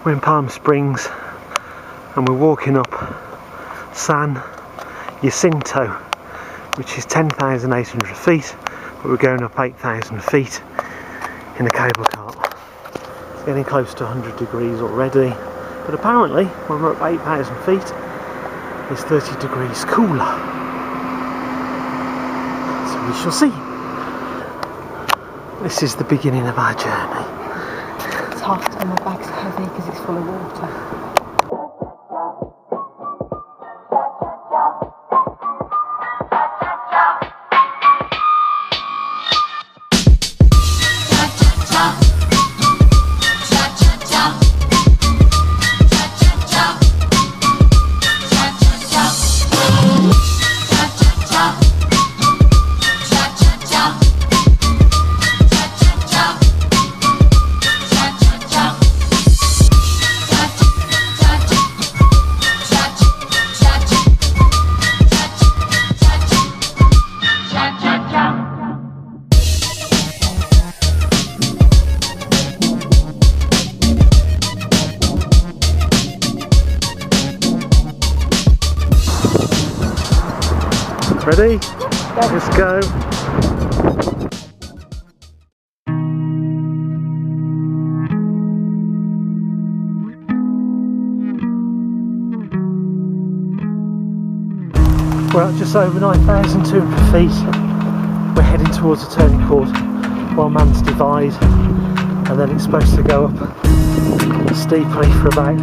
We're in Palm Springs and we're walking up San Jacinto, which is 10,800 feet, but we're going up 8,000 feet in a cable car. It's getting close to 100 degrees already, but apparently when we're up 8,000 feet it's 30 degrees cooler. So we shall see. This is the beginning of our journey. It's hot and my bag's heavy because it's full of water. Ready? Let's go. We're at just over 9,200 feet. We're heading towards a turning called Wild Man's Divide, and then it's supposed to go up steeply for about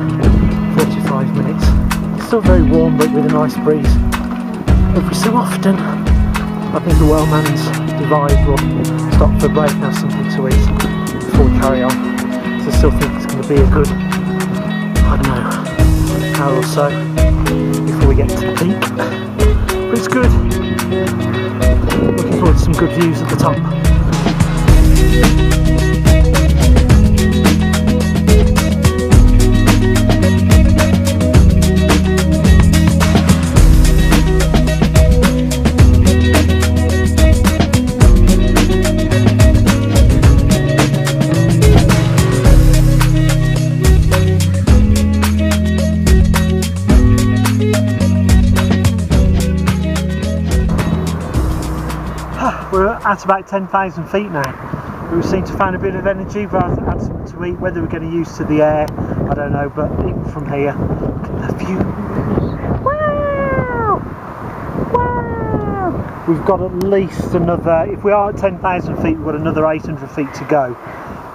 45 minutes. It's still very warm but with a nice breeze. Every so often, I think the Wellman's Divide will stop for a break and have something to eat before we carry on. So I still think it's going to be a good, I don't know, hour or so before we get to the peak. But it's good. Looking forward to some good views at the top. We're at about 10,000 feet now. We seem to find a bit of energy, but I've had something to eat. Whether we're getting used to the air, I don't know, but even from here, look at the view. Wow! Wow! We've got at least another, if we are at 10,000 feet, we've got another 800 feet to go.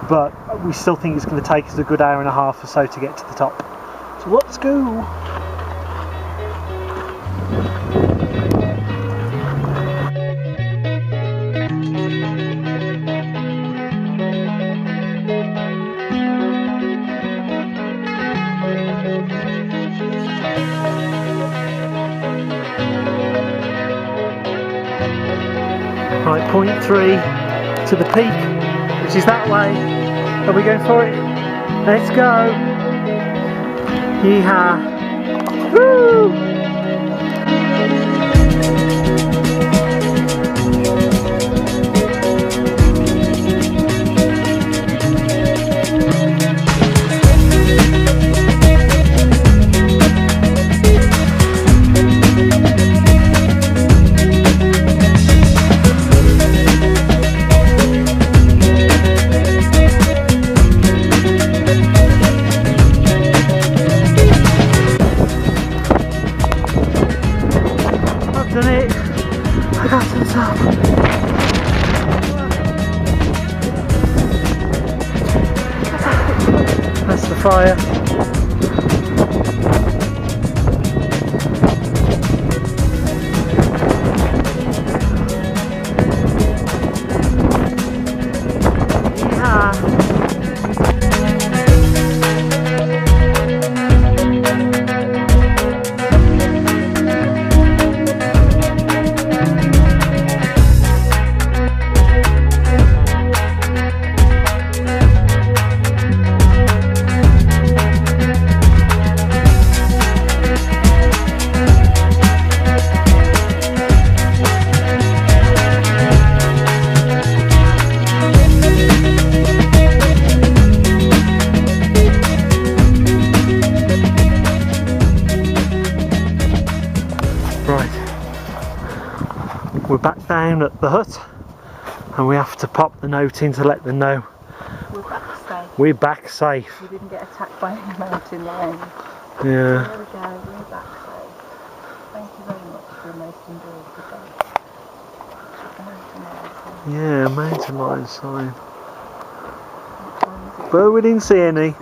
But we still think it's going to take us a good hour and a half or so to get to the top. So let's go! Right, point 3 to the peak, which is that way. Are we going for it? Let's go! Yeehaw! Woo! Done it! I got to the top! That's the fire. We're back down at the hut and we have to pop the note in to let them know We're back safe. we're back safe. We didn't get attacked by any mountain lions. Yeah. There we go, we're back safe. Thank you very much for a most enjoyable day. Yeah, mountain lion sign. But we didn't see any.